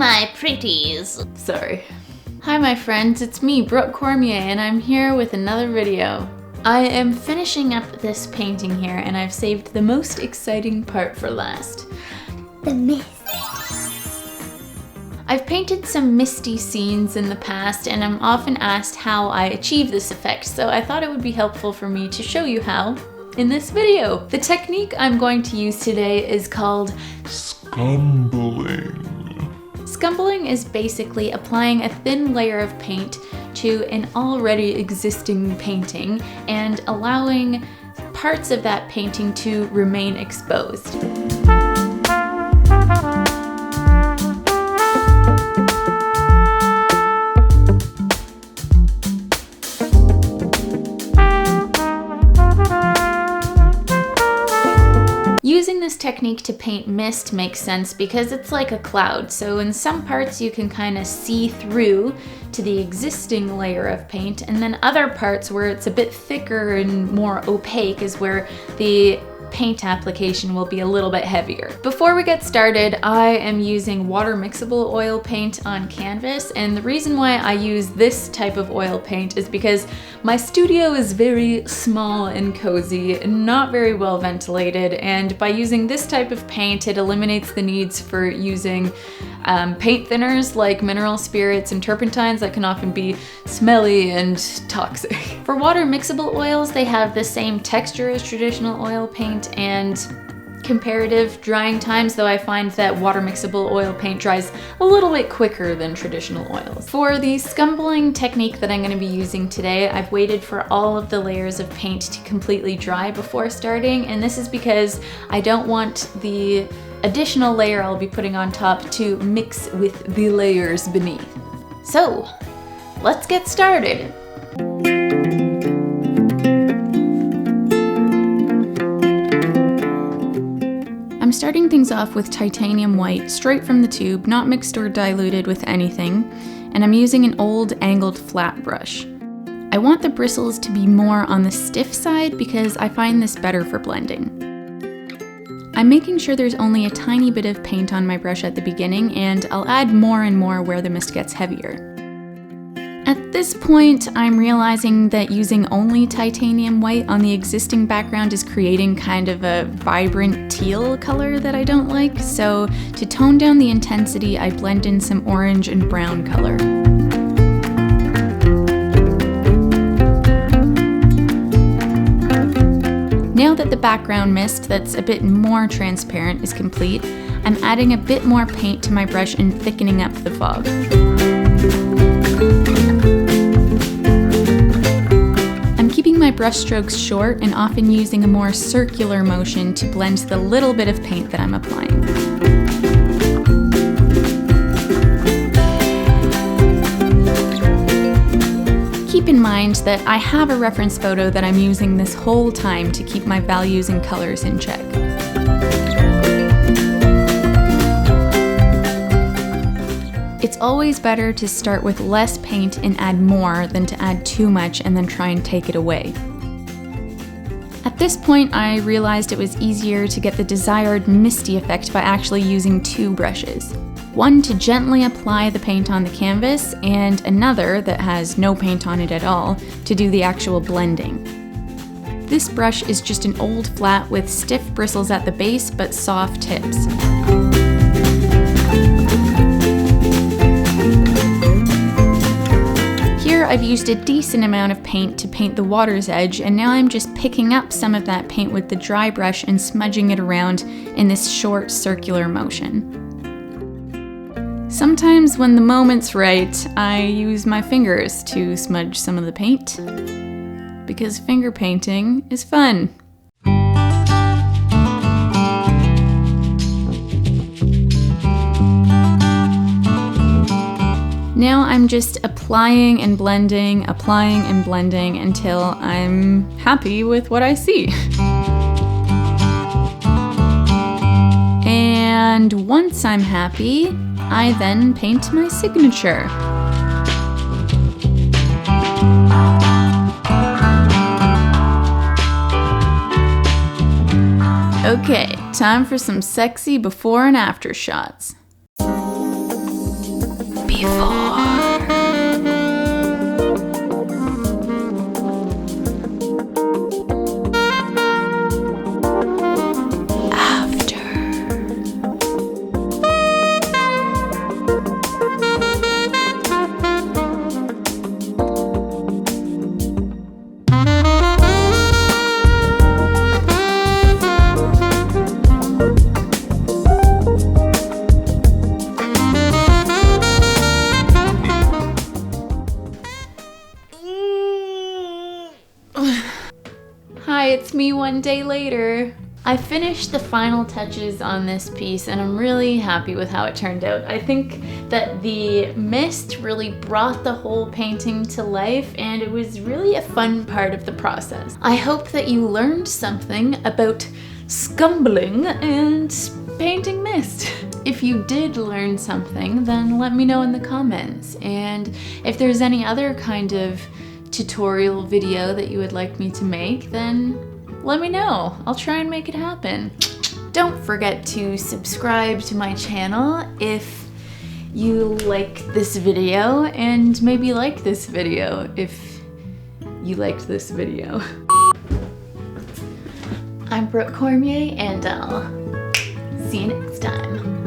my pretties. Sorry. Hi my friends, it's me, Brooke Cormier, and I'm here with another video. I am finishing up this painting here, and I've saved the most exciting part for last. The mist. I've painted some misty scenes in the past, and I'm often asked how I achieve this effect, so I thought it would be helpful for me to show you how in this video. The technique I'm going to use today is called scumbling. Scumbling is basically applying a thin layer of paint to an already existing painting and allowing parts of that painting to remain exposed. Using this technique to paint mist makes sense because it's like a cloud, so in some parts you can kind of see through to the existing layer of paint, and then other parts where it's a bit thicker and more opaque is where the paint application will be a little bit heavier. Before we get started, I am using water-mixable oil paint on canvas, and the reason why I use this type of oil paint is because my studio is very small and cozy and not very well ventilated, and by using this type of paint it eliminates the needs for using paint thinners like mineral spirits and turpentines that can often be smelly and toxic. For water-mixable oils, they have the same texture as traditional oil paint and comparative drying times, though I find that water-mixable oil paint dries a little bit quicker than traditional oils. For the scumbling technique that I'm going to be using today, I've waited for all of the layers of paint to completely dry before starting, and this is because I don't want the additional layer I'll be putting on top to mix with the layers beneath. So, let's get started. I'm starting things off with titanium white, straight from the tube, not mixed or diluted with anything, and I'm using an old angled flat brush. I want the bristles to be more on the stiff side because I find this better for blending. I'm making sure there's only a tiny bit of paint on my brush at the beginning, and I'll add more and more where the mist gets heavier. At this point, I'm realizing that using only titanium white on the existing background is creating kind of a vibrant teal color that I don't like, so to tone down the intensity, I blend in some orange and brown color. Now that the background mist that's a bit more transparent is complete, I'm adding a bit more paint to my brush and thickening up the fog. I'm keeping my brush strokes short and often using a more circular motion to blend the little bit of paint that I'm applying. Keep in mind that I have a reference photo that I'm using this whole time to keep my values and colors in check. It's always better to start with less paint and add more than to add too much and then try and take it away. At this point, I realized it was easier to get the desired misty effect by actually using two brushes. One to gently apply the paint on the canvas, and another that has no paint on it at all to do the actual blending. This brush is just an old flat with stiff bristles at the base but soft tips. Here I've used a decent amount of paint to paint the water's edge, and now I'm just picking up some of that paint with the dry brush and smudging it around in this short circular motion. Sometimes when the moment's right, I use my fingers to smudge some of the paint, because finger painting is fun. Now I'm just applying and blending until I'm happy with what I see. And once I'm happy, I then paint my signature. Okay, time for some sexy before and after shots. Before. Hi, it's me one day later. I finished the final touches on this piece and I'm really happy with how it turned out. I think that the mist really brought the whole painting to life and it was really a fun part of the process. I hope that you learned something about scumbling and painting mist. If you did learn something, then let me know in the comments. And if there's any other kind of tutorial video that you would like me to make, then let me know. I'll try and make it happen. Don't forget to subscribe to my channel if you like this video, and maybe like this video if you liked this video. I'm Brooke Cormier, and I'll see you next time.